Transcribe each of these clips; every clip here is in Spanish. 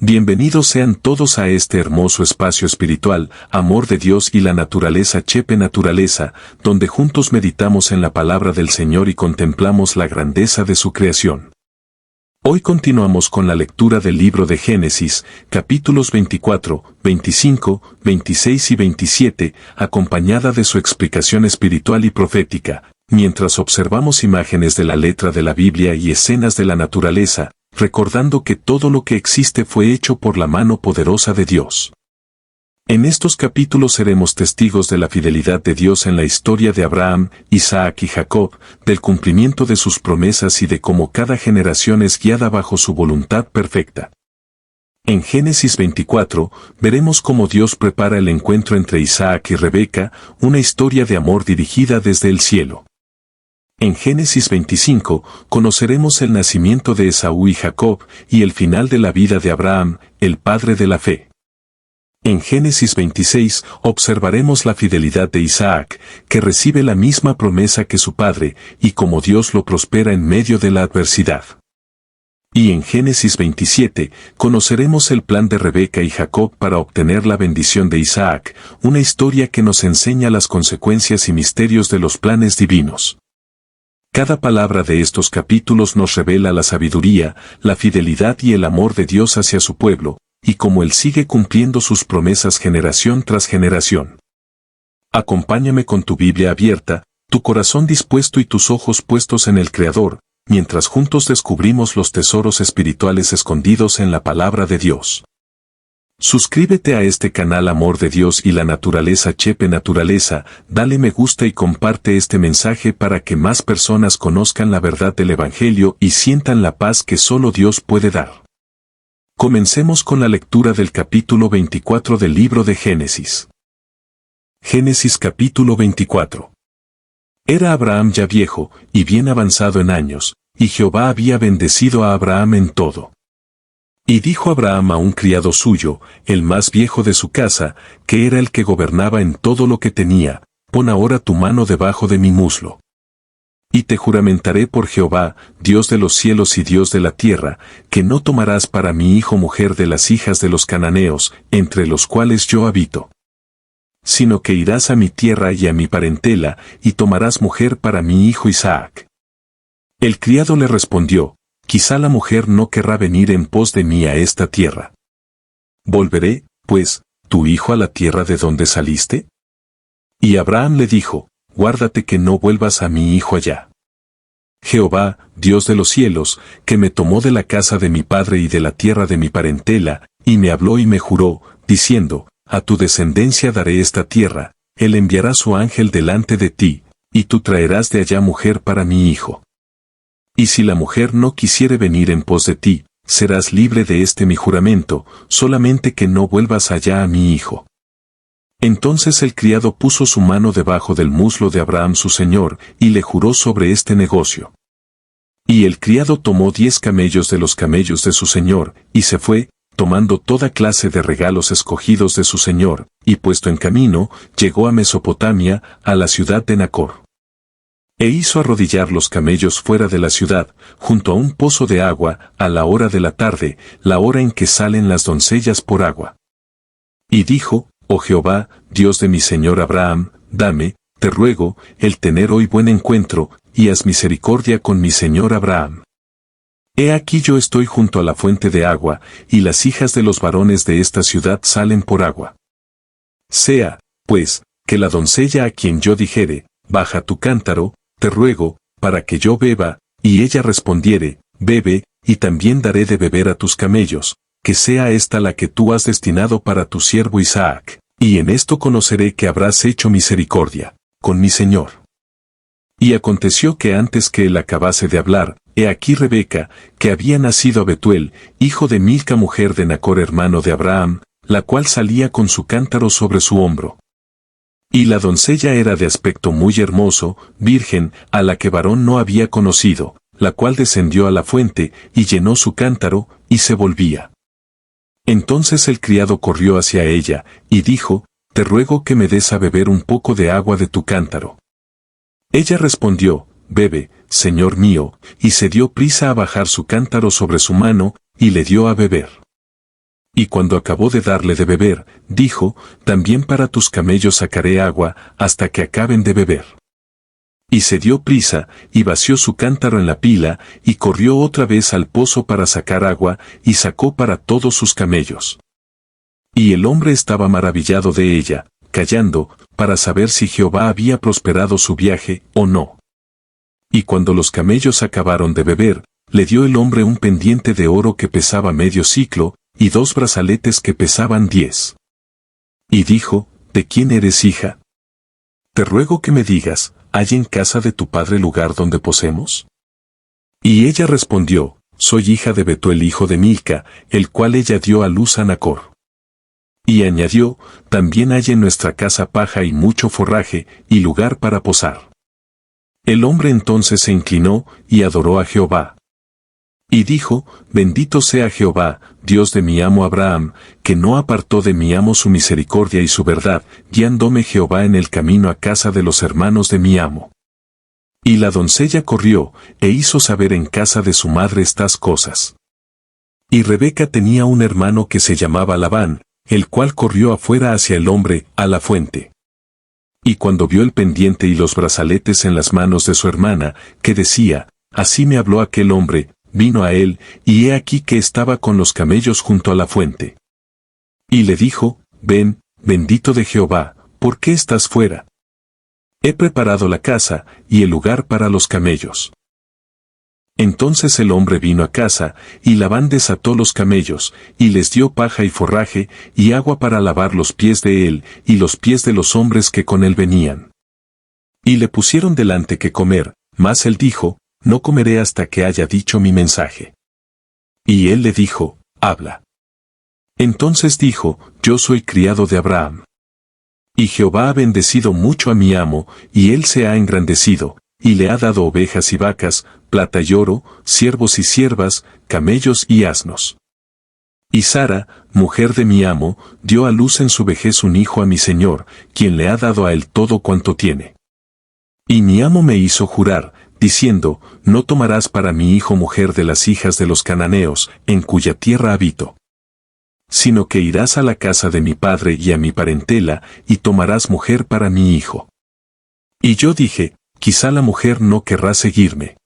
Bienvenidos sean todos a este hermoso espacio espiritual, Amor de Dios y la Naturaleza Chepe Naturaleza, donde juntos meditamos en la palabra del Señor y contemplamos la grandeza de su creación. Hoy continuamos con la lectura del libro de Génesis, capítulos 24, 25, 26 y 27, acompañada de su explicación espiritual y profética, mientras observamos imágenes de la letra de la Biblia y escenas de la naturaleza, recordando que todo lo que existe fue hecho por la mano poderosa de Dios. En estos capítulos seremos testigos de la fidelidad de Dios en la historia de Abraham, Isaac y Jacob, del cumplimiento de sus promesas y de cómo cada generación es guiada bajo su voluntad perfecta. En Génesis 24, veremos cómo Dios prepara el encuentro entre Isaac y Rebeca, una historia de amor dirigida desde el cielo. En Génesis 25, conoceremos el nacimiento de Esaú y Jacob y el final de la vida de Abraham, el padre de la fe. En Génesis 26, observaremos la fidelidad de Isaac, que recibe la misma promesa que su padre, y cómo Dios lo prospera en medio de la adversidad. Y en Génesis 27, conoceremos el plan de Rebeca y Jacob para obtener la bendición de Isaac, una historia que nos enseña las consecuencias y misterios de los planes divinos. Cada palabra de estos capítulos nos revela la sabiduría, la fidelidad y el amor de Dios hacia su pueblo, y cómo Él sigue cumpliendo sus promesas generación tras generación. Acompáñame con tu Biblia abierta, tu corazón dispuesto y tus ojos puestos en el Creador, mientras juntos descubrimos los tesoros espirituales escondidos en la palabra de Dios. Suscríbete a este canal Amor de Dios y la Naturaleza Chepe Naturaleza, dale me gusta y comparte este mensaje para que más personas conozcan la verdad del Evangelio y sientan la paz que solo Dios puede dar. Comencemos con la lectura del capítulo 24 del libro de Génesis. Génesis capítulo 24. Era Abraham ya viejo, y bien avanzado en años, y Jehová había bendecido a Abraham en todo. Y dijo Abraham a un criado suyo, el más viejo de su casa, que era el que gobernaba en todo lo que tenía, pon ahora tu mano debajo de mi muslo. Y te juramentaré por Jehová, Dios de los cielos y Dios de la tierra, que no tomarás para mi hijo mujer de las hijas de los cananeos, entre los cuales yo habito. Sino que irás a mi tierra y a mi parentela, y tomarás mujer para mi hijo Isaac. El criado le respondió, quizá la mujer no querrá venir en pos de mí a esta tierra. ¿Volveré, pues, tu hijo a la tierra de donde saliste? Y Abraham le dijo, guárdate que no vuelvas a mi hijo allá. Jehová, Dios de los cielos, que me tomó de la casa de mi padre y de la tierra de mi parentela, y me habló y me juró, diciendo, a tu descendencia daré esta tierra, él enviará su ángel delante de ti, y tú traerás de allá mujer para mi hijo. Y si la mujer no quisiere venir en pos de ti, serás libre de este mi juramento, solamente que no vuelvas allá a mi hijo. Entonces el criado puso su mano debajo del muslo de Abraham su señor, y le juró sobre este negocio. Y el criado tomó 10 camellos de los camellos de su señor, y se fue, tomando toda clase de regalos escogidos de su señor, y puesto en camino, llegó a Mesopotamia, a la ciudad de Nacor. E hizo arrodillar los camellos fuera de la ciudad, junto a un pozo de agua, a la hora de la tarde, la hora en que salen las doncellas por agua. Y dijo, oh Jehová, Dios de mi señor Abraham, dame, te ruego, el tener hoy buen encuentro, y haz misericordia con mi señor Abraham. He aquí yo estoy junto a la fuente de agua, y las hijas de los varones de esta ciudad salen por agua. Sea, pues, que la doncella a quien yo dijere, baja tu cántaro, te ruego, para que yo beba, y ella respondiere, bebe, y también daré de beber a tus camellos, que sea esta la que tú has destinado para tu siervo Isaac, y en esto conoceré que habrás hecho misericordia, con mi señor. Y aconteció que antes que él acabase de hablar, he aquí Rebeca, que había nacido a Betuel, hijo de Milca mujer de Nacor hermano de Abraham, la cual salía con su cántaro sobre su hombro. Y la doncella era de aspecto muy hermoso, virgen, a la que varón no había conocido, la cual descendió a la fuente, y llenó su cántaro, y se volvía. Entonces el criado corrió hacia ella, y dijo, te ruego que me des a beber un poco de agua de tu cántaro. Ella respondió, bebe, señor mío, y se dio prisa a bajar su cántaro sobre su mano, y le dio a beber. Y cuando acabó de darle de beber, dijo, también para tus camellos sacaré agua, hasta que acaben de beber. Y se dio prisa, y vació su cántaro en la pila, y corrió otra vez al pozo para sacar agua, y sacó para todos sus camellos. Y el hombre estaba maravillado de ella, callando, para saber si Jehová había prosperado su viaje, o no. Y cuando los camellos acabaron de beber, le dio el hombre un pendiente de oro que pesaba medio siclo, y 2 brazaletes que pesaban 10. Y dijo, ¿de quién eres hija? Te ruego que me digas, ¿hay en casa de tu padre lugar donde posemos? Y ella respondió, soy hija de Betuel hijo de Milca, el cual ella dio a luz a Nachor. Y añadió, también hay en nuestra casa paja y mucho forraje, y lugar para posar. El hombre entonces se inclinó, y adoró a Jehová. Y dijo, bendito sea Jehová, Dios de mi amo Abraham, que no apartó de mi amo su misericordia y su verdad, guiándome Jehová en el camino a casa de los hermanos de mi amo. Y la doncella corrió, e hizo saber en casa de su madre estas cosas. Y Rebeca tenía un hermano que se llamaba Labán, el cual corrió afuera hacia el hombre, a la fuente. Y cuando vio el pendiente y los brazaletes en las manos de su hermana, que decía, así me habló aquel hombre, vino a él, y he aquí que estaba con los camellos junto a la fuente. Y le dijo, ven, bendito de Jehová, ¿por qué estás fuera? He preparado la casa, y el lugar para los camellos. Entonces el hombre vino a casa, y Labán desató los camellos, y les dio paja y forraje, y agua para lavar los pies de él, y los pies de los hombres que con él venían. Y le pusieron delante que comer, mas él dijo, no comeré hasta que haya dicho mi mensaje. Y él le dijo, habla. Entonces dijo, yo soy criado de Abraham. Y Jehová ha bendecido mucho a mi amo, y él se ha engrandecido, y le ha dado ovejas y vacas, plata y oro, siervos y siervas, camellos y asnos. Y Sara, mujer de mi amo, dio a luz en su vejez un hijo a mi señor, quien le ha dado a él todo cuanto tiene. Y mi amo me hizo jurar, diciendo, no tomarás para mi hijo mujer de las hijas de los cananeos, en cuya tierra habito. Sino que irás a la casa de mi padre y a mi parentela, y tomarás mujer para mi hijo. Y yo dije, quizá la mujer no querrá seguirme.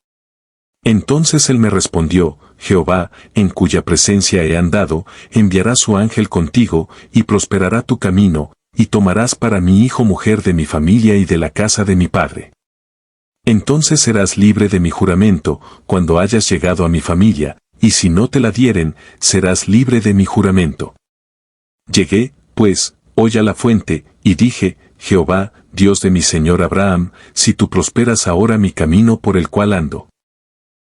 Entonces él me respondió, Jehová, en cuya presencia he andado, enviará su ángel contigo, y prosperará tu camino, y tomarás para mi hijo mujer de mi familia y de la casa de mi padre. Entonces serás libre de mi juramento, cuando hayas llegado a mi familia, y si no te la dieren, serás libre de mi juramento. Llegué, pues, hoy a la fuente, y dije, Jehová, Dios de mi señor Abraham, si tú prosperas ahora mi camino por el cual ando.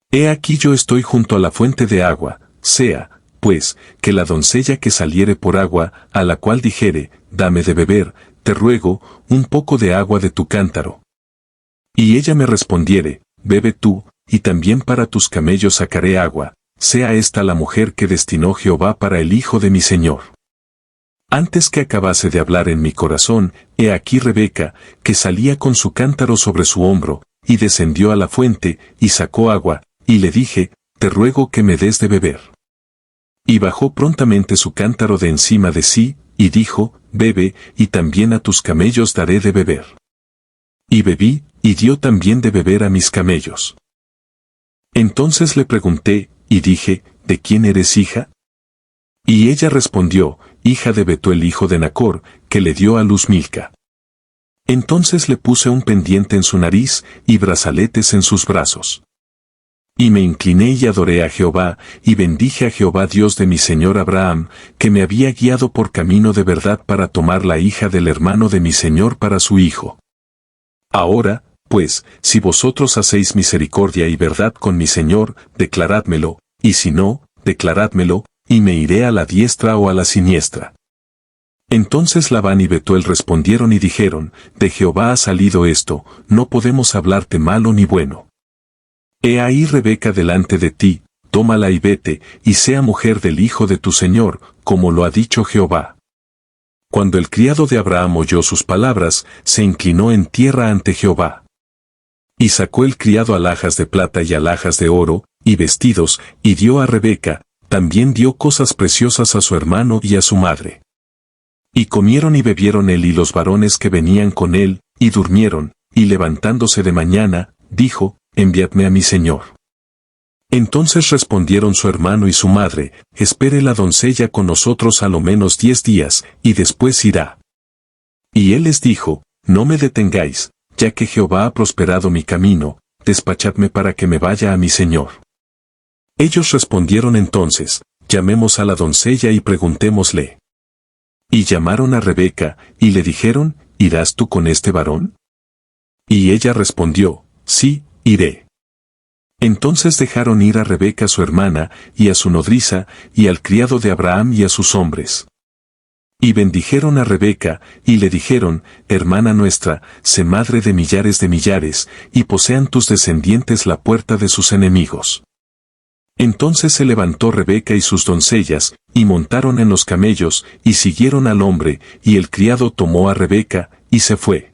He aquí yo estoy junto a la fuente de agua, sea, pues, que la doncella que saliere por agua, a la cual dijere, dame de beber, te ruego, un poco de agua de tu cántaro. Y ella me respondiere, bebe tú, y también para tus camellos sacaré agua, sea esta la mujer que destinó Jehová para el hijo de mi señor. Antes que acabase de hablar en mi corazón, he aquí Rebeca, que salía con su cántaro sobre su hombro, y descendió a la fuente, y sacó agua, y le dije, te ruego que me des de beber. Y bajó prontamente su cántaro de encima de sí, y dijo, bebe, y también a tus camellos daré de beber. Y bebí, y dio también de beber a mis camellos. Entonces le pregunté, y dije, ¿de quién eres hija? Y ella respondió, hija de Betuel hijo de Nachor, que le dio a luz Milca. Entonces le puse un pendiente en su nariz, y brazaletes en sus brazos. Y me incliné y adoré a Jehová, y bendije a Jehová Dios de mi señor Abraham, que me había guiado por camino de verdad para tomar la hija del hermano de mi señor para su hijo. Ahora, pues, si vosotros hacéis misericordia y verdad con mi señor, declarádmelo, y si no, declarádmelo, y me iré a la diestra o a la siniestra. Entonces Labán y Betuel respondieron y dijeron, de Jehová ha salido esto, no podemos hablarte malo ni bueno. He ahí Rebeca delante de ti, tómala y vete, y sea mujer del hijo de tu señor, como lo ha dicho Jehová. Cuando el criado de Abraham oyó sus palabras, se inclinó en tierra ante Jehová. Y sacó el criado alhajas de plata y alhajas de oro, y vestidos, y dio a Rebeca, también dio cosas preciosas a su hermano y a su madre. Y comieron y bebieron él y los varones que venían con él, y durmieron, y levantándose de mañana, dijo, enviadme a mi señor. Entonces respondieron su hermano y su madre, espere la doncella con nosotros a lo menos 10 días, y después irá. Y él les dijo, no me detengáis, ya que Jehová ha prosperado mi camino, despachadme para que me vaya a mi señor. Ellos respondieron entonces, llamemos a la doncella y preguntémosle. Y llamaron a Rebeca, y le dijeron, ¿irás tú con este varón? Y ella respondió, sí, iré. Entonces dejaron ir a Rebeca su hermana, y a su nodriza, y al criado de Abraham y a sus hombres. Y bendijeron a Rebeca, y le dijeron, hermana nuestra, sé madre de millares, y posean tus descendientes la puerta de sus enemigos. Entonces se levantó Rebeca y sus doncellas, y montaron en los camellos, y siguieron al hombre, y el criado tomó a Rebeca, y se fue.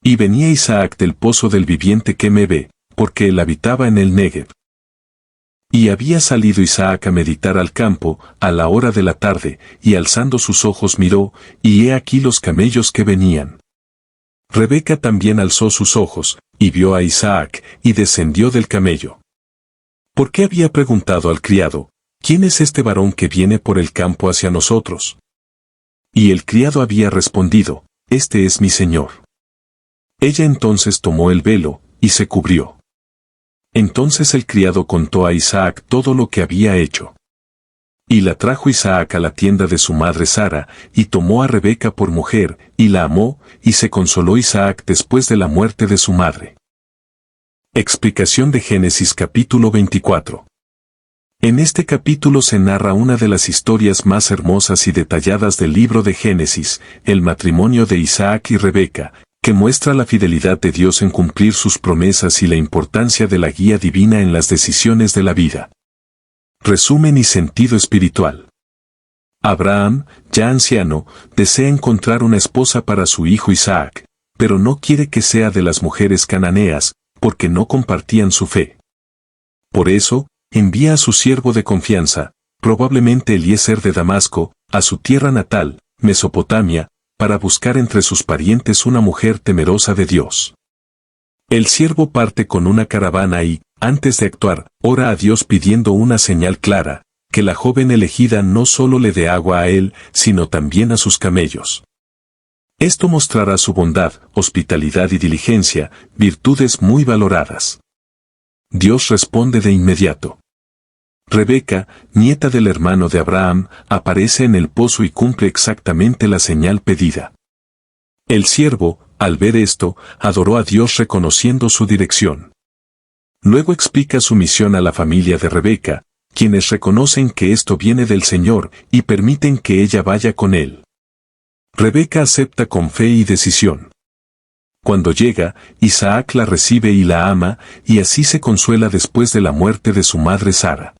Y venía Isaac del pozo del viviente que me ve, porque él habitaba en el Negev. Y había salido Isaac a meditar al campo, a la hora de la tarde, y alzando sus ojos miró, y he aquí los camellos que venían. Rebeca también alzó sus ojos, y vio a Isaac, y descendió del camello. ¿Por qué había preguntado al criado, ¿quién es este varón que viene por el campo hacia nosotros? Y el criado había respondido, este es mi señor. Ella entonces tomó el velo, y se cubrió. Entonces el criado contó a Isaac todo lo que había hecho. Y la trajo Isaac a la tienda de su madre Sara, y tomó a Rebeca por mujer, y la amó, y se consoló Isaac después de la muerte de su madre. Explicación de Génesis capítulo 24. En este capítulo se narra una de las historias más hermosas y detalladas del libro de Génesis, el matrimonio de Isaac y Rebeca, que muestra la fidelidad de Dios en cumplir sus promesas y la importancia de la guía divina en las decisiones de la vida. Resumen y sentido espiritual. Abraham, ya anciano, desea encontrar una esposa para su hijo Isaac, pero no quiere que sea de las mujeres cananeas, porque no compartían su fe. Por eso, envía a su siervo de confianza, probablemente Eliezer de Damasco, a su tierra natal, Mesopotamia, para buscar entre sus parientes una mujer temerosa de Dios. El siervo parte con una caravana y, antes de actuar, ora a Dios pidiendo una señal clara, que la joven elegida no solo le dé agua a él, sino también a sus camellos. Esto mostrará su bondad, hospitalidad y diligencia, virtudes muy valoradas. Dios responde de inmediato. Rebeca, nieta del hermano de Abraham, aparece en el pozo y cumple exactamente la señal pedida. El siervo, al ver esto, adoró a Dios reconociendo su dirección. Luego explica su misión a la familia de Rebeca, quienes reconocen que esto viene del Señor y permiten que ella vaya con él. Rebeca acepta con fe y decisión. Cuando llega, Isaac la recibe y la ama, y así se consuela después de la muerte de su madre Sara.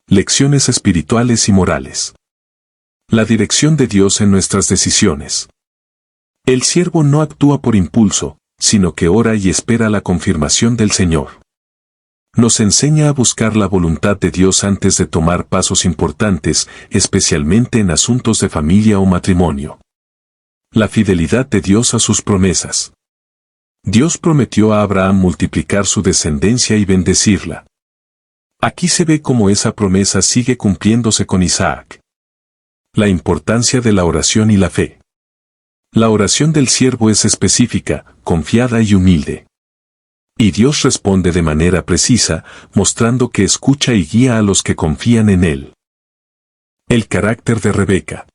Lecciones espirituales y morales. La dirección de Dios en nuestras decisiones. El siervo no actúa por impulso, sino que ora y espera la confirmación del Señor. Nos enseña a buscar la voluntad de Dios antes de tomar pasos importantes, especialmente en asuntos de familia o matrimonio. La fidelidad de Dios a sus promesas. Dios prometió a Abraham multiplicar su descendencia y bendecirla. Aquí se ve cómo esa promesa sigue cumpliéndose con Isaac. La importancia de la oración y la fe. La oración del siervo es específica, confiada y humilde. Y Dios responde de manera precisa, mostrando que escucha y guía a los que confían en Él. El carácter de Rebeca.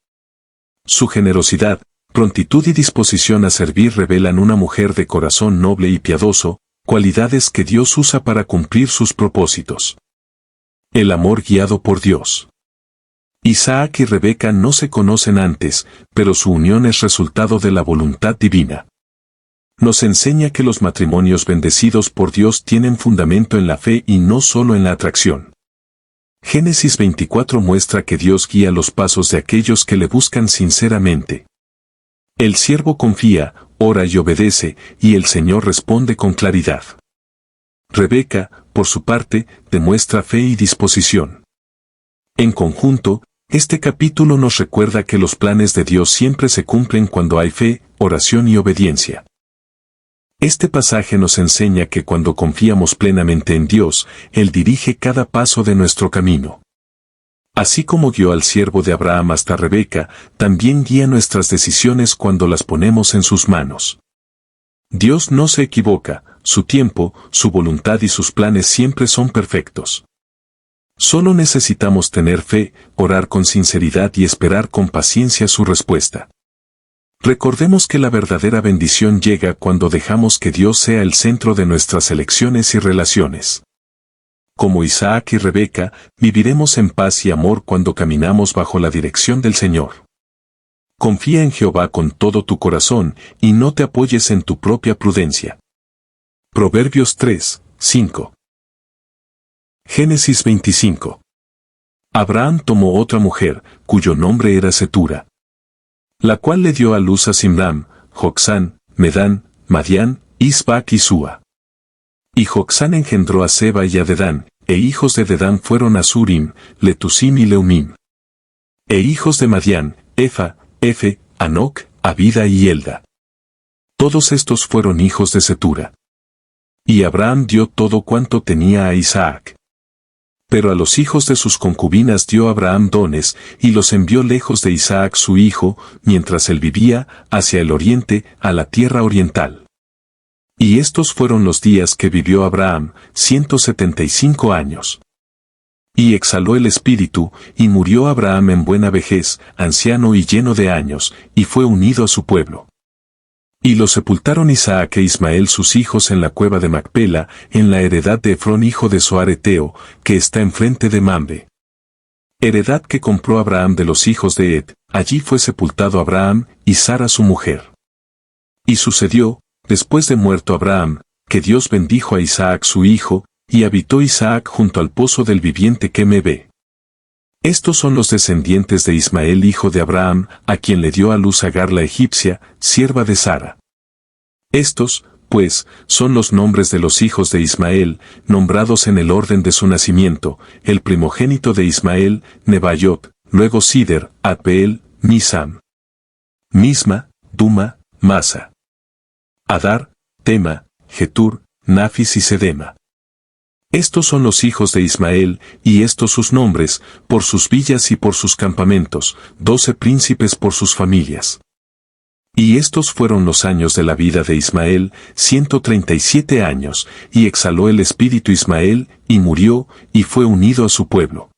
Su generosidad, prontitud y disposición a servir revelan una mujer de corazón noble y piadoso, cualidades que Dios usa para cumplir sus propósitos. El amor guiado por Dios. Isaac y Rebeca no se conocen antes, pero su unión es resultado de la voluntad divina. Nos enseña que los matrimonios bendecidos por Dios tienen fundamento en la fe y no solo en la atracción. Génesis 24 muestra que Dios guía los pasos de aquellos que le buscan sinceramente. El siervo confía, ora y obedece, y el Señor responde con claridad. Rebeca, por su parte, demuestra fe y disposición. En conjunto, este capítulo nos recuerda que los planes de Dios siempre se cumplen cuando hay fe, oración y obediencia. Este pasaje nos enseña que cuando confiamos plenamente en Dios, Él dirige cada paso de nuestro camino. Así como guió al siervo de Abraham hasta Rebeca, también guía nuestras decisiones cuando las ponemos en sus manos. Dios no se equivoca, su tiempo, su voluntad y sus planes siempre son perfectos. Solo necesitamos tener fe, orar con sinceridad y esperar con paciencia su respuesta. Recordemos que la verdadera bendición llega cuando dejamos que Dios sea el centro de nuestras elecciones y relaciones. Como Isaac y Rebeca, viviremos en paz y amor cuando caminamos bajo la dirección del Señor. Confía en Jehová con todo tu corazón y no te apoyes en tu propia prudencia. Proverbios 3, 5. Génesis 25. Abraham tomó otra mujer, cuyo nombre era Cetura, la cual le dio a luz a Simram, Jocsán, Medán, Madián, Isbac y Súa. Y Jocsán engendró a Seba y a Dedán, e hijos de Dedán fueron Asurim, Letusim y Leumim. E hijos de Madián, Efa, Efe, Anoc, Abida y Elda. Todos estos fueron hijos de Cetura. Y Abraham dio todo cuanto tenía a Isaac. Pero a los hijos de sus concubinas dio Abraham dones, y los envió lejos de Isaac su hijo, mientras él vivía, hacia el oriente, a la tierra oriental. Y estos fueron los días que vivió Abraham, 175 años. Y exhaló el espíritu, y murió Abraham en buena vejez, anciano y lleno de años, y fue unido a su pueblo. Y lo sepultaron Isaac e Ismael sus hijos en la cueva de Macpela, en la heredad de Efrón hijo de Zoar Eteo, que está enfrente de Mamre. Heredad que compró Abraham de los hijos de Ed, allí fue sepultado Abraham, y Sara su mujer. Y sucedió, después de muerto Abraham, que Dios bendijo a Isaac su hijo, y habitó Isaac junto al pozo del viviente que me ve. Estos son los descendientes de Ismael hijo de Abraham, a quien le dio a luz Agar la egipcia, sierva de Sara. Estos, pues, son los nombres de los hijos de Ismael, nombrados en el orden de su nacimiento: el primogénito de Ismael, Nebaiot, luego Sider, Adbeel, Misam, Misma, Duma, Masa, Adar, Tema, Getur, Nafis y Sedema. Estos son los hijos de Ismael, y estos sus nombres, por sus villas y por sus campamentos, 12 príncipes por sus familias. Y estos fueron los años de la vida de Ismael, 137 años, y exhaló el espíritu Ismael, y murió, y fue unido a su pueblo.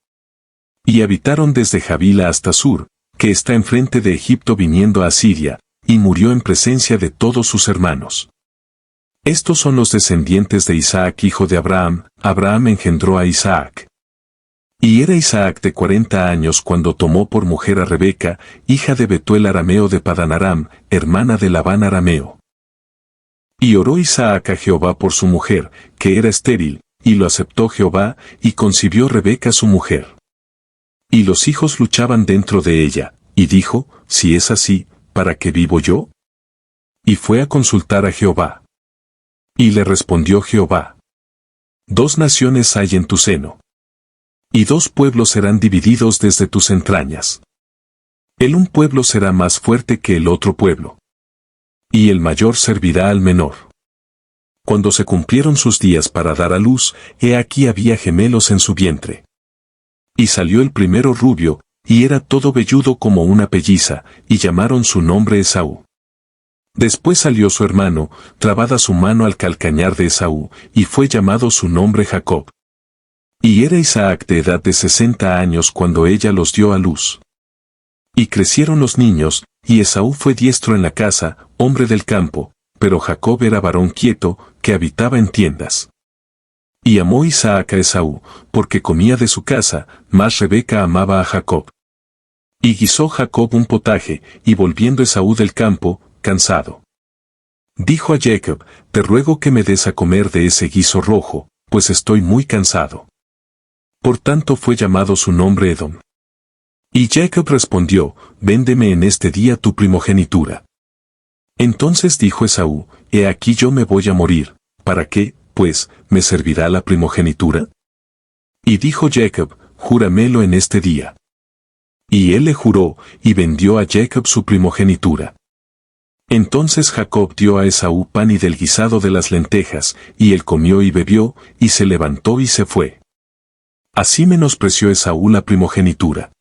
Y habitaron desde Javila hasta Sur, que está enfrente de Egipto viniendo a Siria, y murió en presencia de todos sus hermanos. Estos son los descendientes de Isaac hijo de Abraham. Abraham engendró a Isaac. Y era Isaac de 40 años cuando tomó por mujer a Rebeca, hija de Betuel arameo de Padan Aram, hermana de Labán arameo. Y oró Isaac a Jehová por su mujer, que era estéril, y lo aceptó Jehová, y concibió Rebeca su mujer. Y los hijos luchaban dentro de ella, y dijo: si es así, ¿para qué vivo yo? Y fue a consultar a Jehová. Y le respondió Jehová: 2 naciones hay en tu seno, y 2 pueblos serán divididos desde tus entrañas. El un pueblo será más fuerte que el otro pueblo, y el mayor servirá al menor. Cuando se cumplieron sus días para dar a luz, he aquí había gemelos en su vientre. Y salió el primero rubio, y era todo velludo como una pelliza, y llamaron su nombre Esaú. Después salió su hermano, trabada su mano al calcañar de Esaú, y fue llamado su nombre Jacob. Y era Isaac de edad de 60 años cuando ella los dio a luz. Y crecieron los niños, y Esaú fue diestro en la casa, hombre del campo, pero Jacob era varón quieto, que habitaba en tiendas. Y amó Isaac a Esaú, porque comía de su casa, mas Rebeca amaba a Jacob. Y guisó Jacob un potaje, y volviendo Esaú del campo, cansado, dijo a Jacob: te ruego que me des a comer de ese guiso rojo, pues estoy muy cansado. Por tanto fue llamado su nombre Edom. Y Jacob respondió: véndeme en este día tu primogenitura. Entonces dijo Esaú: he aquí yo me voy a morir, ¿para qué, pues, me servirá la primogenitura? Y dijo Jacob: júramelo en este día. Y él le juró, y vendió a Jacob su primogenitura. Entonces Jacob dio a Esaú pan y del guisado de las lentejas, y él comió y bebió, y se levantó y se fue. Así menospreció Esaú la primogenitura.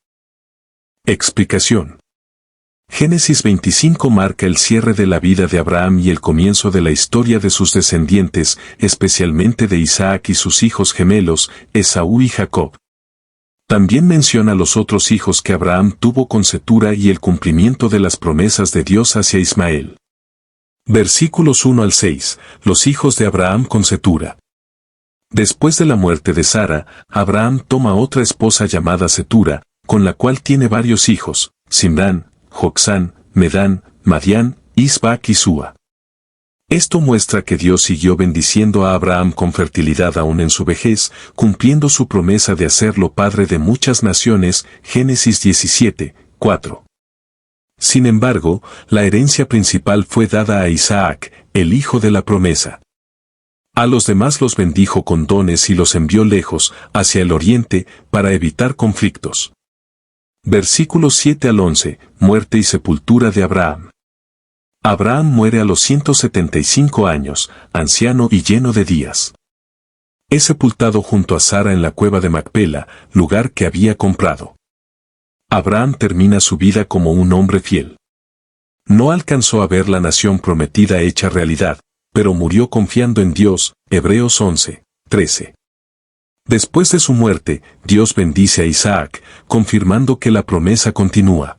Explicación. Génesis 25 marca el cierre de la vida de Abraham y el comienzo de la historia de sus descendientes, especialmente de Isaac y sus hijos gemelos, Esaú y Jacob. También menciona los otros hijos que Abraham tuvo con Cetura y el cumplimiento de las promesas de Dios hacia Ismael. Versículos 1 al 6, los hijos de Abraham con Cetura. Después de la muerte de Sara, Abraham toma otra esposa llamada Cetura, con la cual tiene varios hijos, Simrán, Joksán, Medán, Madián, Isbac y Súa. Esto muestra que Dios siguió bendiciendo a Abraham con fertilidad aún en su vejez, cumpliendo su promesa de hacerlo padre de muchas naciones, Génesis 17, 4. Sin embargo, la herencia principal fue dada a Isaac, el hijo de la promesa. A los demás los bendijo con dones y los envió lejos, hacia el oriente, para evitar conflictos. Versículos 7 al 11, muerte y sepultura de Abraham. Abraham muere a los 175 años, anciano y lleno de días. Es sepultado junto a Sara en la cueva de Macpela, lugar que había comprado. Abraham termina su vida como un hombre fiel. No alcanzó a ver la nación prometida hecha realidad, pero murió confiando en Dios, Hebreos 11, 13. Después de su muerte, Dios bendice a Isaac, confirmando que la promesa continúa.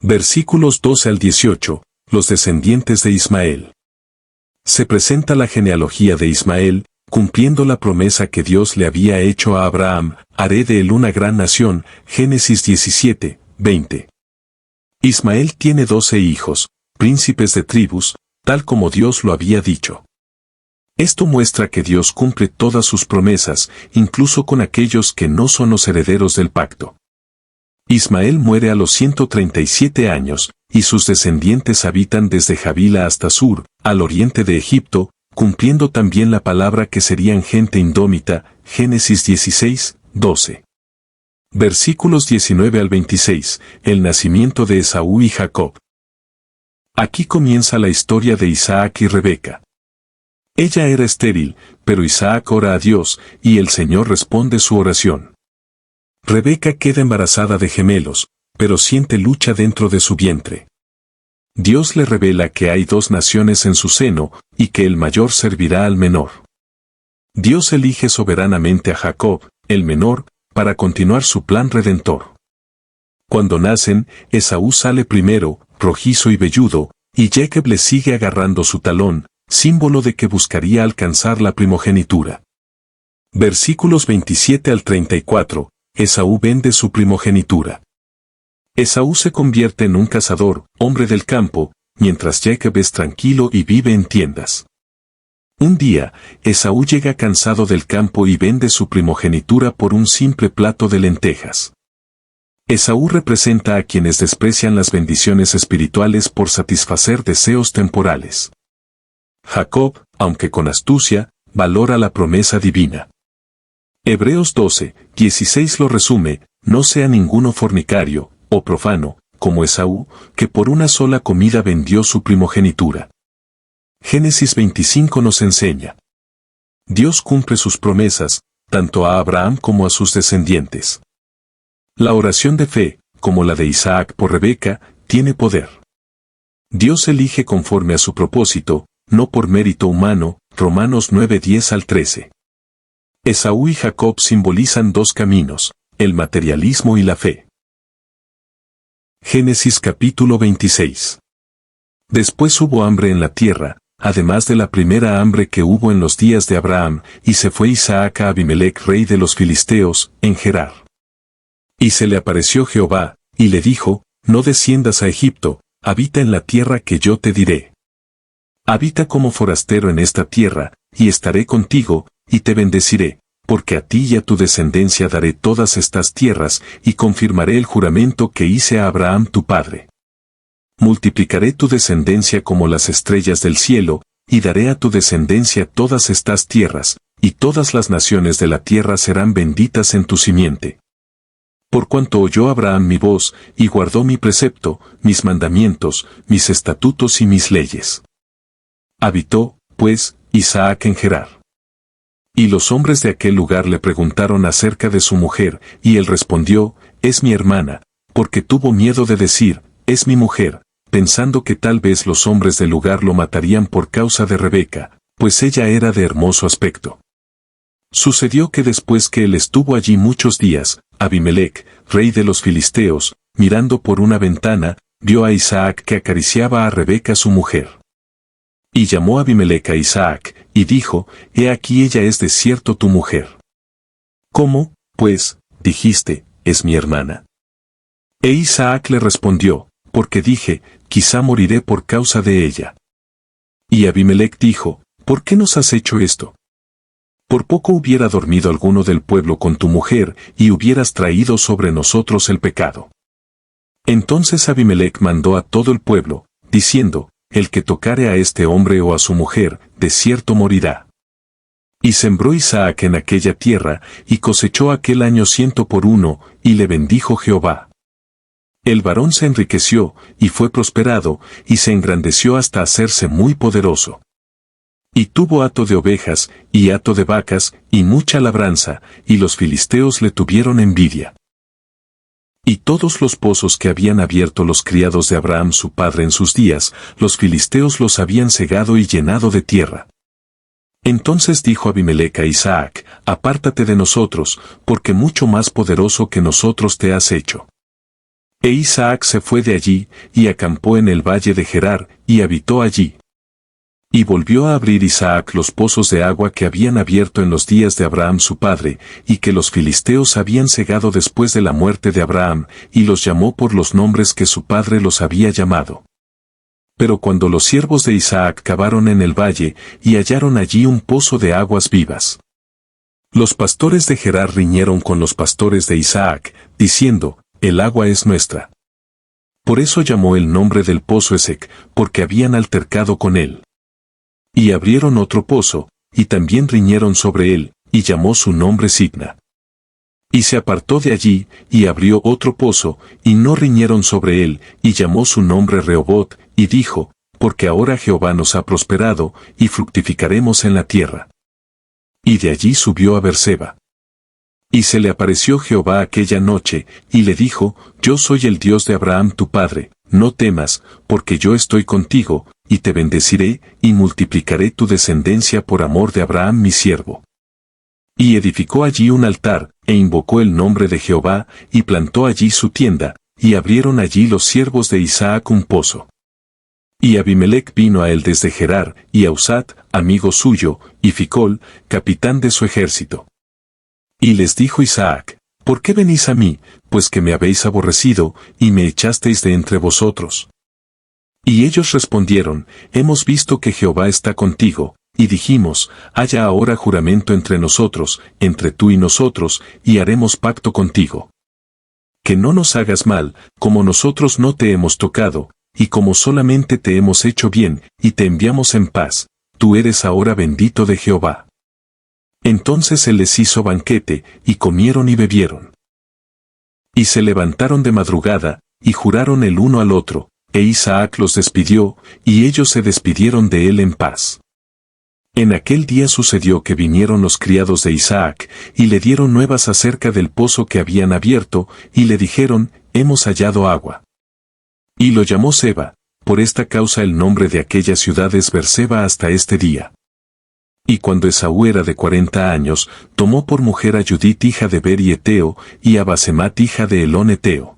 Versículos 12 al 18, los descendientes de Ismael. Se presenta la genealogía de Ismael, cumpliendo la promesa que Dios le había hecho a Abraham, haré de él una gran nación, Génesis 17, 20. Ismael tiene 12 hijos, príncipes de tribus, tal como Dios lo había dicho. Esto muestra que Dios cumple todas sus promesas, incluso con aquellos que no son los herederos del pacto. Ismael muere a los 137 años, y sus descendientes habitan desde Javila hasta Sur, al oriente de Egipto, cumpliendo también la palabra que serían gente indómita, Génesis 16, 12. Versículos 19 al 26, el nacimiento de Esaú y Jacob. Aquí comienza la historia de Isaac y Rebeca. Ella era estéril, pero Isaac ora a Dios, y el Señor responde su oración. Rebeca queda embarazada de gemelos, pero siente lucha dentro de su vientre. Dios le revela que hay 2 naciones en su seno, y que el mayor servirá al menor. Dios elige soberanamente a Jacob, el menor, para continuar su plan redentor. Cuando nacen, Esaú sale primero, rojizo y velludo, y Jacob le sigue agarrando su talón, símbolo de que buscaría alcanzar la primogenitura. Versículos 27 al 34, Esaú vende su primogenitura. Esaú se convierte en un cazador, hombre del campo, mientras Jacob es tranquilo y vive en tiendas. Un día, Esaú llega cansado del campo y vende su primogenitura por un simple plato de lentejas. Esaú representa a quienes desprecian las bendiciones espirituales por satisfacer deseos temporales. Jacob, aunque con astucia, valora la promesa divina. Hebreos 12, 16 lo resume, no sea ninguno fornicario, o profano, como Esaú, que por una sola comida vendió su primogenitura. Génesis 25 nos enseña. Dios cumple sus promesas, tanto a Abraham como a sus descendientes. La oración de fe, como la de Isaac por Rebeca, tiene poder. Dios elige conforme a su propósito, no por mérito humano, Romanos 9, 10 al 13. Esaú y Jacob simbolizan 2 caminos, el materialismo y la fe. Génesis capítulo 26. Después hubo hambre en la tierra, además de la primera hambre que hubo en los días de Abraham, y se fue Isaac a Abimelec rey de los filisteos, en Gerar. Y se le apareció Jehová, y le dijo, no desciendas a Egipto, habita en la tierra que yo te diré. Habita como forastero en esta tierra, y estaré contigo, y te bendeciré, porque a ti y a tu descendencia daré todas estas tierras, y confirmaré el juramento que hice a Abraham tu padre. Multiplicaré tu descendencia como las estrellas del cielo, y daré a tu descendencia todas estas tierras, y todas las naciones de la tierra serán benditas en tu simiente. Por cuanto oyó Abraham mi voz, y guardó mi precepto, mis mandamientos, mis estatutos y mis leyes. Habitó, pues, Isaac en Gerar. Y los hombres de aquel lugar le preguntaron acerca de su mujer, y él respondió, es mi hermana, porque tuvo miedo de decir, es mi mujer, pensando que tal vez los hombres del lugar lo matarían por causa de Rebeca, pues ella era de hermoso aspecto. Sucedió que después que él estuvo allí muchos días, Abimelec, rey de los filisteos, mirando por una ventana, vio a Isaac que acariciaba a Rebeca su mujer. Y llamó Abimelec a Isaac, y dijo, he aquí ella es de cierto tu mujer. ¿Cómo, pues, dijiste, es mi hermana? E Isaac le respondió, porque dije, quizá moriré por causa de ella. Y Abimelec dijo, ¿por qué nos has hecho esto? Por poco hubiera dormido alguno del pueblo con tu mujer, y hubieras traído sobre nosotros el pecado. Entonces Abimelec mandó a todo el pueblo, diciendo, el que tocare a este hombre o a su mujer, de cierto morirá. Y sembró Isaac en aquella tierra, y cosechó aquel año 100 por 1, y le bendijo Jehová. El varón se enriqueció, y fue prosperado, y se engrandeció hasta hacerse muy poderoso. Y tuvo hato de ovejas, y hato de vacas, y mucha labranza, y los filisteos le tuvieron envidia. Y todos los pozos que habían abierto los criados de Abraham su padre en sus días, los filisteos los habían cegado y llenado de tierra. Entonces dijo Abimelec a Isaac, apártate de nosotros, porque mucho más poderoso que nosotros te has hecho. E Isaac se fue de allí, y acampó en el valle de Gerar, y habitó allí. Y volvió a abrir Isaac los pozos de agua que habían abierto en los días de Abraham su padre, y que los filisteos habían cegado después de la muerte de Abraham, y los llamó por los nombres que su padre los había llamado. Pero cuando los siervos de Isaac cavaron en el valle, y hallaron allí un pozo de aguas vivas, los pastores de Gerar riñeron con los pastores de Isaac, diciendo, el agua es nuestra. Por eso llamó el nombre del pozo Esec, porque habían altercado con él. Y abrieron otro pozo, y también riñeron sobre él, y llamó su nombre Sitna. Y se apartó de allí, y abrió otro pozo, y no riñeron sobre él, y llamó su nombre Rehobot, y dijo, porque ahora Jehová nos ha prosperado, y fructificaremos en la tierra. Y de allí subió a Beerseba. Y se le apareció Jehová aquella noche, y le dijo, yo soy el Dios de Abraham tu padre, no temas, porque yo estoy contigo, y te bendeciré, y multiplicaré tu descendencia por amor de Abraham mi siervo. Y edificó allí un altar, e invocó el nombre de Jehová, y plantó allí su tienda, y abrieron allí los siervos de Isaac un pozo. Y Abimelec vino a él desde Gerar, y a Usat, amigo suyo, y Ficol, capitán de su ejército. Y les dijo Isaac, ¿por qué venís a mí, pues que me habéis aborrecido, y me echasteis de entre vosotros? Y ellos respondieron, hemos visto que Jehová está contigo, y dijimos, haya ahora juramento entre nosotros, entre tú y nosotros, y haremos pacto contigo. Que no nos hagas mal, como nosotros no te hemos tocado, y como solamente te hemos hecho bien, y te enviamos en paz, tú eres ahora bendito de Jehová. Entonces él les hizo banquete, y comieron y bebieron. Y se levantaron de madrugada, y juraron el uno al otro, e Isaac los despidió, y ellos se despidieron de él en paz. En aquel día sucedió que vinieron los criados de Isaac, y le dieron nuevas acerca del pozo que habían abierto, y le dijeron, hemos hallado agua. Y lo llamó Seba, por esta causa el nombre de aquella ciudad es Beerseba hasta este día. Y cuando Esaú era de 40 años, tomó por mujer a Judith hija de Beri Eteo, y a Basemat hija de Elón Eteo.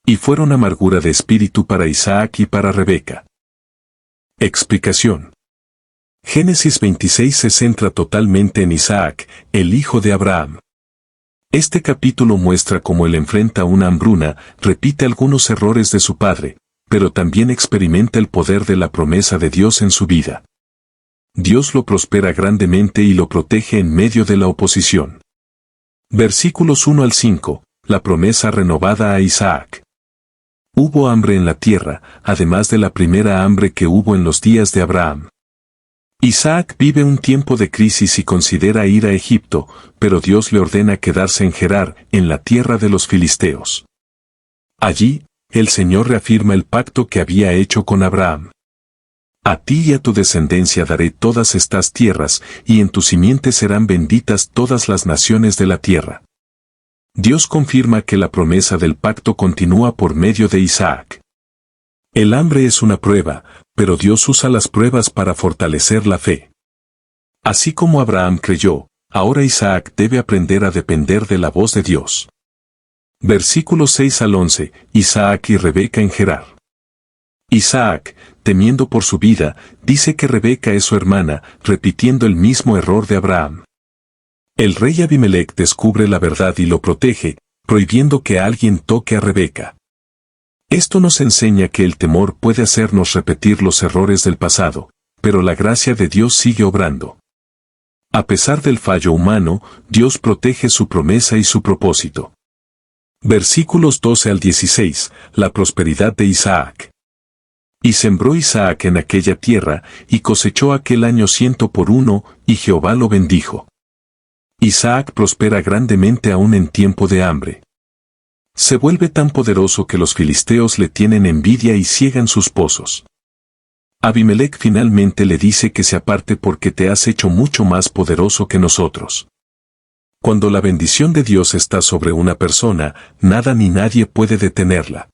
Y fueron amargura de espíritu para Isaac y para Rebeca. Explicación. Génesis 26 se centra totalmente en Isaac, el hijo de Abraham. Este capítulo muestra cómo él enfrenta una hambruna, repite algunos errores de su padre, pero también experimenta el poder de la promesa de Dios en su vida. Dios lo prospera grandemente y lo protege en medio de la oposición. Versículos 1 al 5, la promesa renovada a Isaac. Hubo hambre en la tierra, además de la primera hambre que hubo en los días de Abraham. Isaac vive un tiempo de crisis y considera ir a Egipto, pero Dios le ordena quedarse en Gerar, en la tierra de los filisteos. Allí, el Señor reafirma el pacto que había hecho con Abraham. A ti y a tu descendencia daré todas estas tierras, y en tu simiente serán benditas todas las naciones de la tierra. Dios confirma que la promesa del pacto continúa por medio de Isaac. El hambre es una prueba, pero Dios usa las pruebas para fortalecer la fe. Así como Abraham creyó, ahora Isaac debe aprender a depender de la voz de Dios. Versículos 6 al 11, Isaac y Rebeca en Gerar. Isaac, temiendo por su vida, dice que Rebeca es su hermana, repitiendo el mismo error de Abraham. El rey Abimelec descubre la verdad y lo protege, prohibiendo que alguien toque a Rebeca. Esto nos enseña que el temor puede hacernos repetir los errores del pasado, pero la gracia de Dios sigue obrando. A pesar del fallo humano, Dios protege su promesa y su propósito. Versículos 12 al 16, la prosperidad de Isaac. Y sembró Isaac en aquella tierra, y cosechó aquel año 100 por 1, y Jehová lo bendijo. Isaac prospera grandemente aún en tiempo de hambre. Se vuelve tan poderoso que los filisteos le tienen envidia y ciegan sus pozos. Abimelec finalmente le dice que se aparte porque te has hecho mucho más poderoso que nosotros. Cuando la bendición de Dios está sobre una persona, nada ni nadie puede detenerla.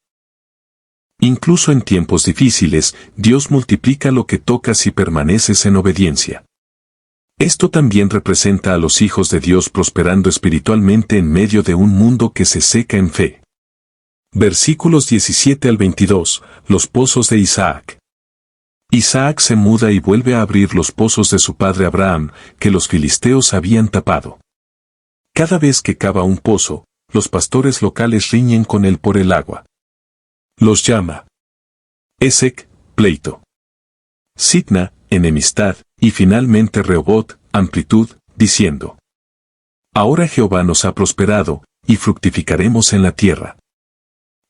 Incluso en tiempos difíciles, Dios multiplica lo que tocas si permaneces en obediencia. Esto también representa a los hijos de Dios prosperando espiritualmente en medio de un mundo que se seca en fe. Versículos 17 al 22, los pozos de Isaac. Isaac se muda y vuelve a abrir los pozos de su padre Abraham, que los filisteos habían tapado. Cada vez que cava un pozo, los pastores locales riñen con él por el agua. Los llama Esek, pleito; Sitna, enemistad; y finalmente Rehobot, amplitud, diciendo: Ahora Jehová nos ha prosperado, y fructificaremos en la tierra.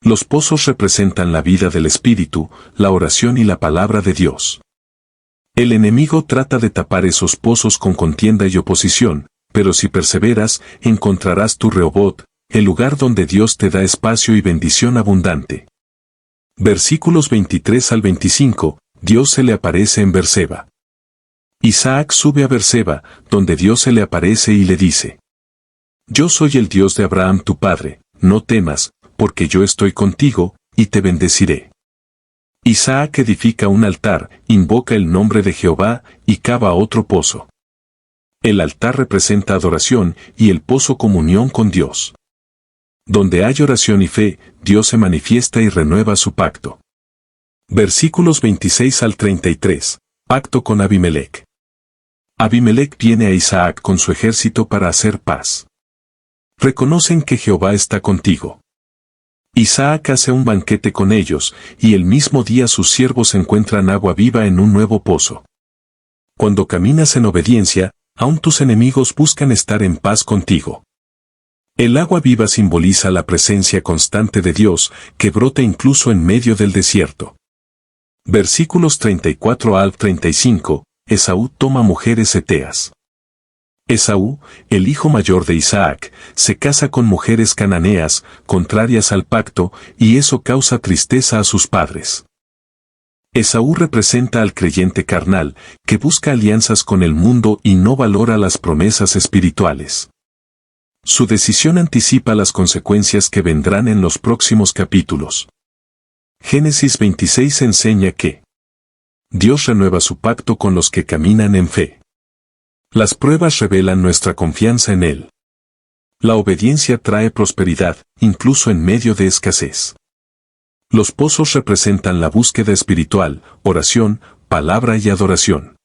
Los pozos representan la vida del Espíritu, la oración y la palabra de Dios. El enemigo trata de tapar esos pozos con contienda y oposición, pero si perseveras, encontrarás tu Rehobot, el lugar donde Dios te da espacio y bendición abundante. Versículos 23 al 25, Dios se le aparece en Berseba. Isaac sube a Berseba, donde Dios se le aparece y le dice: Yo soy el Dios de Abraham tu padre, no temas, porque yo estoy contigo, y te bendeciré. Isaac edifica un altar, invoca el nombre de Jehová, y cava otro pozo. El altar representa adoración, y el pozo comunión con Dios. Donde hay oración y fe, Dios se manifiesta y renueva su pacto. Versículos 26 al 33, pacto con Abimelec. Abimelec viene a Isaac con su ejército para hacer paz. Reconocen que Jehová está contigo. Isaac hace un banquete con ellos, y el mismo día sus siervos encuentran agua viva en un nuevo pozo. Cuando caminas en obediencia, aún tus enemigos buscan estar en paz contigo. El agua viva simboliza la presencia constante de Dios, que brota incluso en medio del desierto. Versículos 34 al 35, Esaú toma mujeres heteas. Esaú, el hijo mayor de Isaac, se casa con mujeres cananeas, contrarias al pacto, y eso causa tristeza a sus padres. Esaú representa al creyente carnal, que busca alianzas con el mundo y no valora las promesas espirituales. Su decisión anticipa las consecuencias que vendrán en los próximos capítulos. Génesis 26 enseña que Dios renueva su pacto con los que caminan en fe. Las pruebas revelan nuestra confianza en Él. La obediencia trae prosperidad, incluso en medio de escasez. Los pozos representan la búsqueda espiritual, oración, palabra y adoración.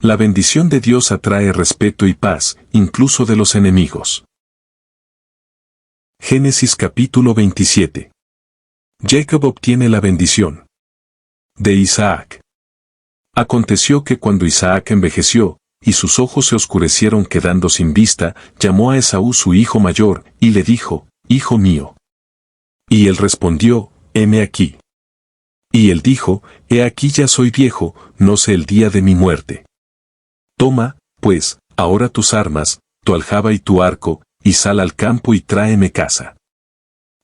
La bendición de Dios atrae respeto y paz, incluso de los enemigos. Génesis capítulo 27. Jacob obtiene la bendición de Isaac. Aconteció que cuando Isaac envejeció, y sus ojos se oscurecieron quedando sin vista, llamó a Esaú su hijo mayor, y le dijo: Hijo mío. Y él respondió: Heme aquí. Y él dijo: He aquí ya soy viejo, no sé el día de mi muerte. Toma, pues, ahora tus armas, tu aljaba y tu arco, y sal al campo y tráeme caza.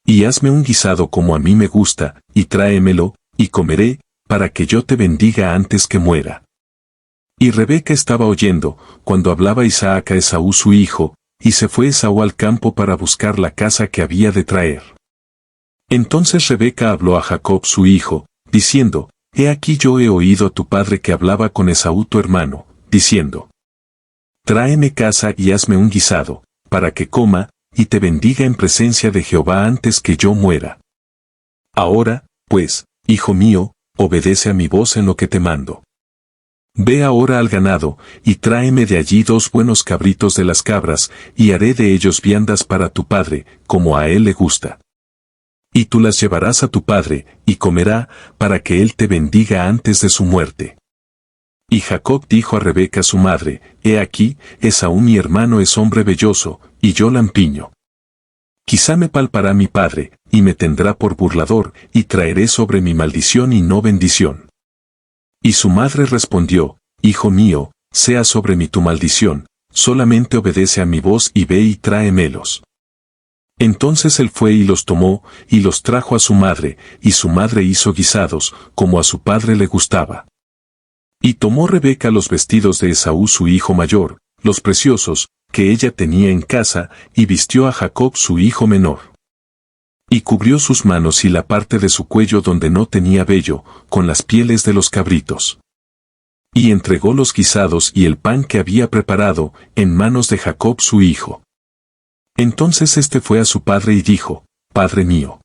Y hazme un guisado como a mí me gusta, y tráemelo, y comeré, para que yo te bendiga antes que muera. Y Rebeca estaba oyendo, cuando hablaba Isaac a Esaú su hijo, y se fue Esaú al campo para buscar la caza que había de traer. Entonces Rebeca habló a Jacob su hijo, diciendo, He aquí yo he oído a tu padre que hablaba con Esaú tu hermano, diciendo, Tráeme caza y hazme un guisado, para que coma, y te bendiga en presencia de Jehová antes que yo muera. Ahora, pues, hijo mío, obedece a mi voz en lo que te mando. Ve ahora al ganado, y tráeme de allí 2 buenos cabritos de las cabras, y haré de ellos viandas para tu padre, como a él le gusta. Y tú las llevarás a tu padre, y comerá, para que él te bendiga antes de su muerte. Y Jacob dijo a Rebeca su madre, He aquí, Esaú mi hermano es hombre velloso, y yo lampiño. Quizá me palpará mi padre, y me tendrá por burlador, y traeré sobre mi maldición y no bendición. Y su madre respondió, Hijo mío, sea sobre mí tu maldición, solamente obedece a mi voz y ve y tráemelos. Entonces él fue y los tomó, y los trajo a su madre, y su madre hizo guisados, como a su padre le gustaba. Y tomó Rebeca los vestidos de Esaú su hijo mayor, los preciosos, que ella tenía en casa, y vistió a Jacob su hijo menor. Y cubrió sus manos y la parte de su cuello donde no tenía vello, con las pieles de los cabritos. Y entregó los guisados y el pan que había preparado, en manos de Jacob su hijo. Entonces éste fue a su padre y dijo, Padre mío.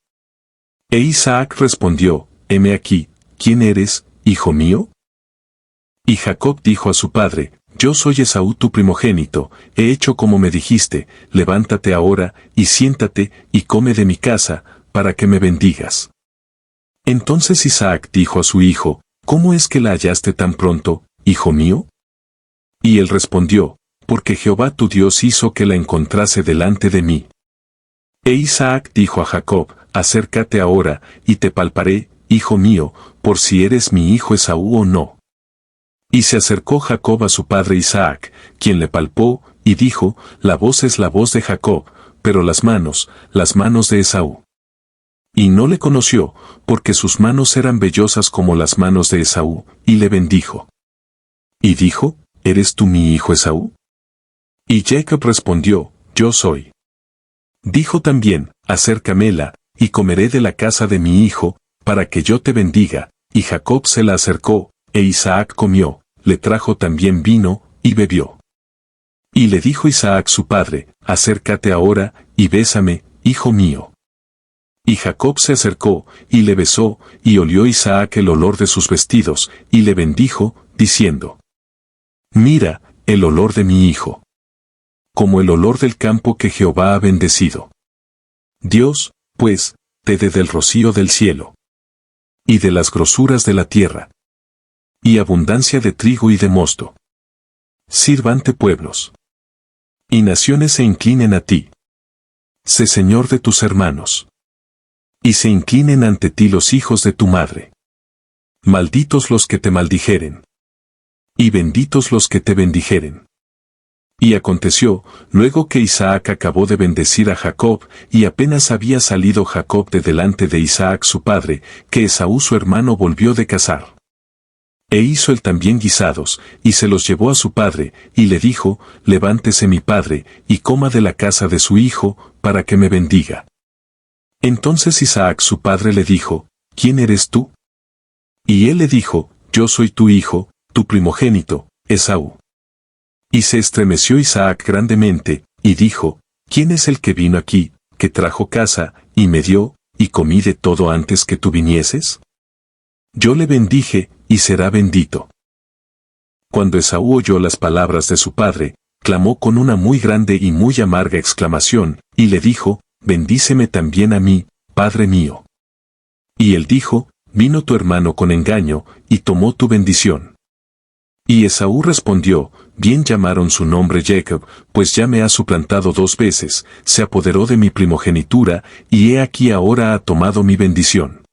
E Isaac respondió, Heme aquí, ¿quién eres, hijo mío? Y Jacob dijo a su padre, Yo soy Esaú tu primogénito, he hecho como me dijiste, levántate ahora, y siéntate, y come de mi casa, para que me bendigas. Entonces Isaac dijo a su hijo, ¿Cómo es que la hallaste tan pronto, hijo mío? Y él respondió, Porque Jehová tu Dios hizo que la encontrase delante de mí. E Isaac dijo a Jacob, Acércate ahora, y te palparé, hijo mío, por si eres mi hijo Esaú o no. Y se acercó Jacob a su padre Isaac, quien le palpó, y dijo, La voz es la voz de Jacob, pero las manos de Esaú. Y no le conoció, porque sus manos eran vellosas como las manos de Esaú, y le bendijo. Y dijo, ¿Eres tú mi hijo Esaú? Y Jacob respondió, Yo soy. Dijo también, Acércamela, y comeré de la casa de mi hijo, para que yo te bendiga. Y Jacob se la acercó, e Isaac comió, le trajo también vino, y bebió. Y le dijo Isaac su padre, Acércate ahora, y bésame, hijo mío. Y Jacob se acercó, y le besó, y olió Isaac el olor de sus vestidos, y le bendijo, diciendo, Mira, el olor de mi hijo. Como el olor del campo que Jehová ha bendecido. Dios, pues, te dé del rocío del cielo. Y de las grosuras de la tierra. Y abundancia de trigo y de mosto. Sirvante pueblos. Y naciones se inclinen a ti. Sé Señor de tus hermanos. Y se inclinen ante ti los hijos de tu madre. Malditos los que te maldijeren. Y benditos los que te bendijeren. Y aconteció, luego que Isaac acabó de bendecir a Jacob, y apenas había salido Jacob de delante de Isaac su padre, que Esaú su hermano volvió de cazar. E hizo él también guisados, y se los llevó a su padre, y le dijo, Levántese mi padre, y coma de la casa de su hijo, para que me bendiga. Entonces Isaac su padre le dijo, ¿Quién eres tú? Y él le dijo, Yo soy tu hijo, tu primogénito, Esaú. Y se estremeció Isaac grandemente, y dijo, ¿Quién es el que vino aquí, que trajo caza, y me dio, y comí de todo antes que tú vinieses? Yo le bendije, y será bendito. Cuando Esaú oyó las palabras de su padre, clamó con una muy grande y muy amarga exclamación, y le dijo, Bendíceme también a mí, padre mío. Y él dijo, Vino tu hermano con engaño, y tomó tu bendición. Y Esaú respondió, Bien llamaron su nombre Jacob, pues ya me ha suplantado 2 veces, se apoderó de mi primogenitura, y he aquí ahora ha tomado mi bendición.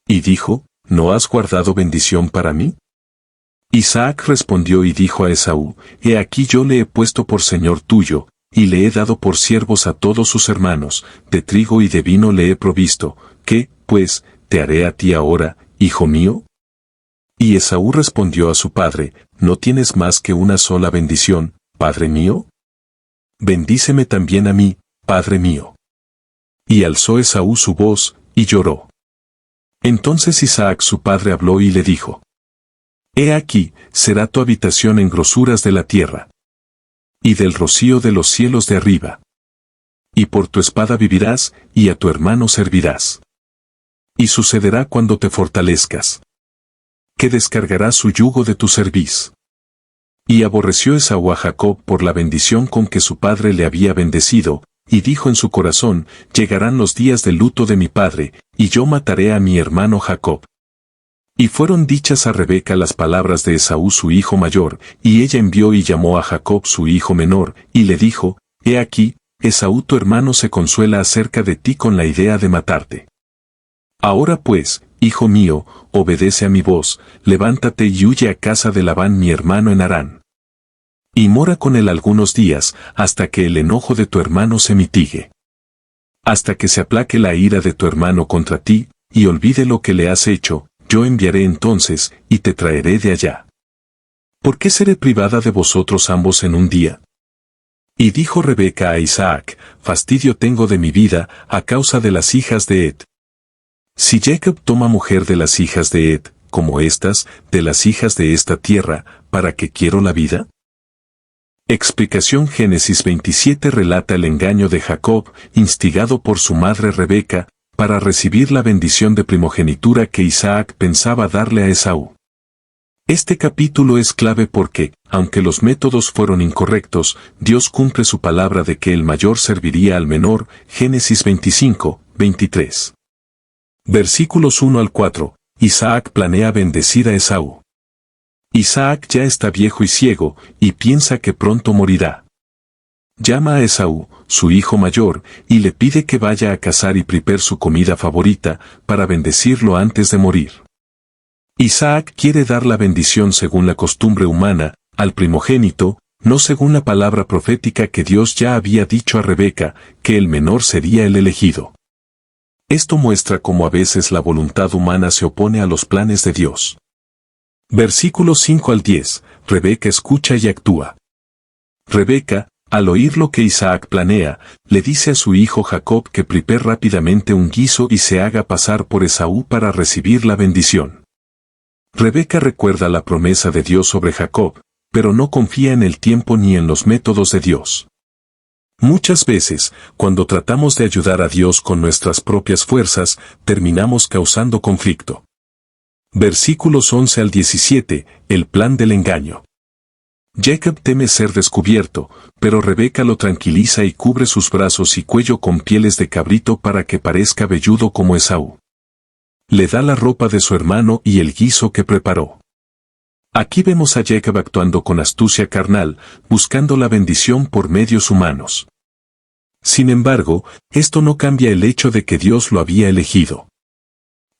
Y dijo, ¿No has guardado bendición para mí? Isaac respondió y dijo a Esaú, He aquí yo le he puesto por señor tuyo, y le he dado por siervos a todos sus hermanos, de trigo y de vino le he provisto, ¿qué, pues, te haré a ti ahora, hijo mío? Y Esaú respondió a su padre, ¿no tienes más que una sola bendición, padre mío? Bendíceme también a mí, padre mío. Y alzó Esaú su voz, y lloró. Entonces Isaac su padre habló y le dijo, He aquí, será tu habitación en grosuras de la tierra, y del rocío de los cielos de arriba. Y por tu espada vivirás, y a tu hermano servirás. Y sucederá cuando te fortalezcas, que descargarás su yugo de tu cerviz. Y aborreció Esaú a Jacob por la bendición con que su padre le había bendecido, y dijo en su corazón, llegarán los días del luto de mi padre, y yo mataré a mi hermano Jacob. Y fueron dichas a Rebeca las palabras de Esaú su hijo mayor, y ella envió y llamó a Jacob su hijo menor, y le dijo, He aquí, Esaú tu hermano se consuela acerca de ti con la idea de matarte. Ahora pues, hijo mío, obedece a mi voz, levántate y huye a casa de Labán mi hermano en Harán. Y mora con él algunos días, hasta que el enojo de tu hermano se mitigue. Hasta que se aplaque la ira de tu hermano contra ti, y olvide lo que le has hecho, yo enviaré entonces, y te traeré de allá. ¿Por qué seré privada de vosotros ambos en un día? Y dijo Rebeca a Isaac, fastidio tengo de mi vida, a causa de las hijas de Ed. Si Jacob toma mujer de las hijas de Ed, como estas, de las hijas de esta tierra, ¿para qué quiero la vida? Explicación Génesis 27 relata el engaño de Jacob, instigado por su madre Rebeca, para recibir la bendición de primogenitura que Isaac pensaba darle a Esaú. Este capítulo es clave porque, aunque los métodos fueron incorrectos, Dios cumple su palabra de que el mayor serviría al menor, Génesis 25, 23. Versículos 1 al 4, Isaac planea bendecir a Esaú. Isaac ya está viejo y ciego, y piensa que pronto morirá. Llama a Esaú, su hijo mayor, y le pide que vaya a cazar y preparar su comida favorita, para bendecirlo antes de morir. Isaac quiere dar la bendición según la costumbre humana, al primogénito, no según la palabra profética que Dios ya había dicho a Rebeca, que el menor sería el elegido. Esto muestra cómo a veces la voluntad humana se opone a los planes de Dios. Versículos 5 al 10, Rebeca escucha y actúa. Rebeca, al oír lo que Isaac planea, le dice a su hijo Jacob que prepare rápidamente un guiso y se haga pasar por Esaú para recibir la bendición. Rebeca recuerda la promesa de Dios sobre Jacob, pero no confía en el tiempo ni en los métodos de Dios. Muchas veces, cuando tratamos de ayudar a Dios con nuestras propias fuerzas, terminamos causando conflicto. Versículos 11 al 17, el plan del engaño. Jacob teme ser descubierto, pero Rebeca lo tranquiliza y cubre sus brazos y cuello con pieles de cabrito para que parezca velludo como Esaú. Le da la ropa de su hermano y el guiso que preparó. Aquí vemos a Jacob actuando con astucia carnal, buscando la bendición por medios humanos. Sin embargo, esto no cambia el hecho de que Dios lo había elegido.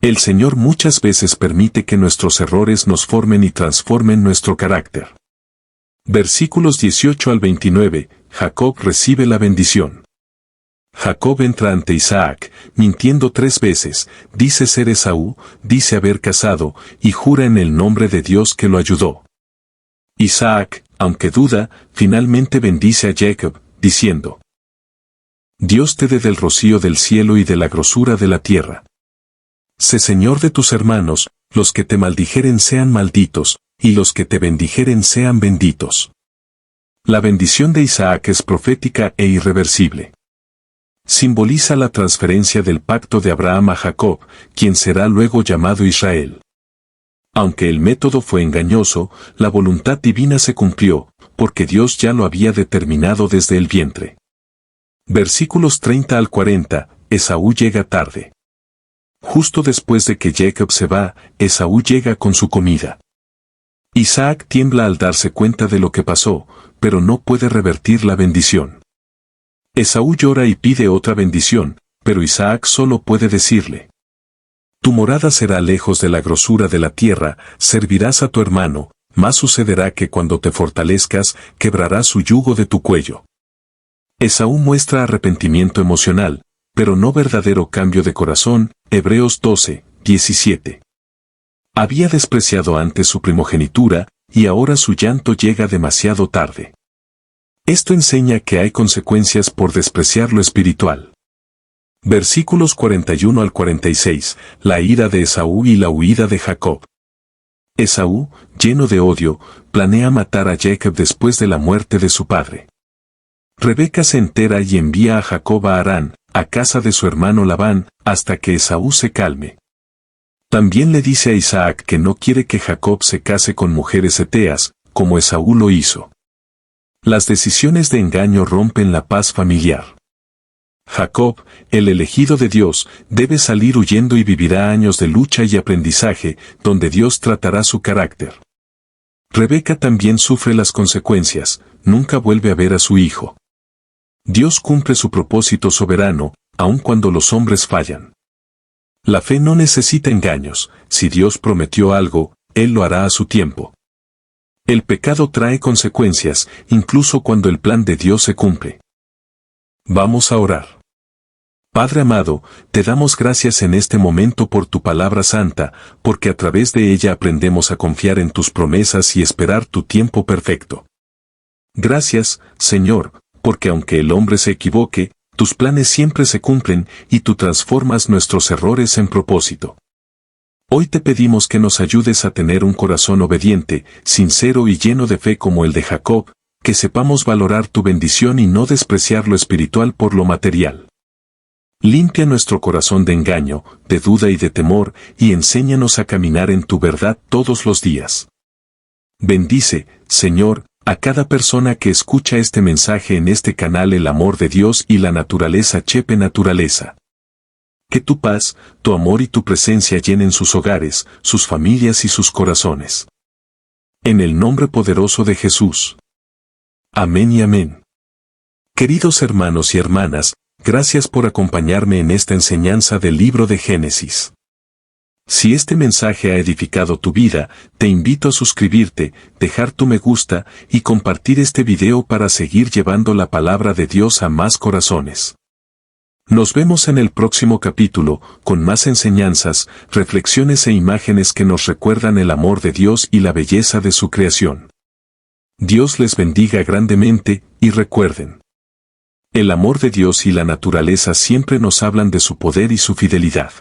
El Señor muchas veces permite que nuestros errores nos formen y transformen nuestro carácter. Versículos 18 al 29, Jacob recibe la bendición. Jacob entra ante Isaac, mintiendo 3 veces, dice ser Esaú, dice haber casado, y jura en el nombre de Dios que lo ayudó. Isaac, aunque duda, finalmente bendice a Jacob, diciendo: Dios te dé del rocío del cielo y de la grosura de la tierra. Sé Señor de tus hermanos, los que te maldijeren sean malditos, y los que te bendijeren sean benditos. La bendición de Isaac es profética e irreversible. Simboliza la transferencia del pacto de Abraham a Jacob, quien será luego llamado Israel. Aunque el método fue engañoso, la voluntad divina se cumplió, porque Dios ya lo había determinado desde el vientre. Versículos 30 al 40, Esaú llega tarde. Justo después de que Jacob se va, Esaú llega con su comida. Isaac tiembla al darse cuenta de lo que pasó, pero no puede revertir la bendición. Esaú llora y pide otra bendición, pero Isaac solo puede decirle: Tu morada será lejos de la grosura de la tierra, servirás a tu hermano, Más sucederá que cuando te fortalezcas, quebrarás su yugo de tu cuello. Esaú muestra arrepentimiento emocional, pero no verdadero cambio de corazón. Hebreos 12, 17. Había despreciado antes su primogenitura, y ahora su llanto llega demasiado tarde. Esto enseña que hay consecuencias por despreciar lo espiritual. Versículos 41 al 46, la ira de Esaú y la huida de Jacob. Esaú, lleno de odio, planea matar a Jacob después de la muerte de su padre. Rebeca se entera y envía a Jacob a Harán, a casa de su hermano Labán, hasta que Esaú se calme. También le dice a Isaac que no quiere que Jacob se case con mujeres heteas, como Esaú lo hizo. Las decisiones de engaño rompen la paz familiar. Jacob, el elegido de Dios, debe salir huyendo y vivirá años de lucha y aprendizaje, donde Dios tratará su carácter. Rebeca también sufre las consecuencias, nunca vuelve a ver a su hijo. Dios cumple su propósito soberano, aun cuando los hombres fallan. La fe no necesita engaños, si Dios prometió algo, Él lo hará a su tiempo. El pecado trae consecuencias, incluso cuando el plan de Dios se cumple. Vamos a orar. Padre amado, te damos gracias en este momento por tu palabra santa, porque a través de ella aprendemos a confiar en tus promesas y esperar tu tiempo perfecto. Gracias, Señor, porque aunque el hombre se equivoque, tus planes siempre se cumplen y tú transformas nuestros errores en propósito. Hoy te pedimos que nos ayudes a tener un corazón obediente, sincero y lleno de fe como el de Jacob, que sepamos valorar tu bendición y no despreciar lo espiritual por lo material. Limpia nuestro corazón de engaño, de duda y de temor, y enséñanos a caminar en tu verdad todos los días. Bendice, Señor, a cada persona que escucha este mensaje en este canal El Amor de Dios y la Naturaleza Chepe Naturaleza. Que tu paz, tu amor y tu presencia llenen sus hogares, sus familias y sus corazones. En el nombre poderoso de Jesús. Amén y amén. Queridos hermanos y hermanas, gracias por acompañarme en esta enseñanza del libro de Génesis. Si este mensaje ha edificado tu vida, te invito a suscribirte, dejar tu me gusta y compartir este video para seguir llevando la palabra de Dios a más corazones. Nos vemos en el próximo capítulo, con más enseñanzas, reflexiones e imágenes que nos recuerdan el amor de Dios y la belleza de su creación. Dios les bendiga grandemente, y recuerden. El amor de Dios y la naturaleza siempre nos hablan de su poder y su fidelidad.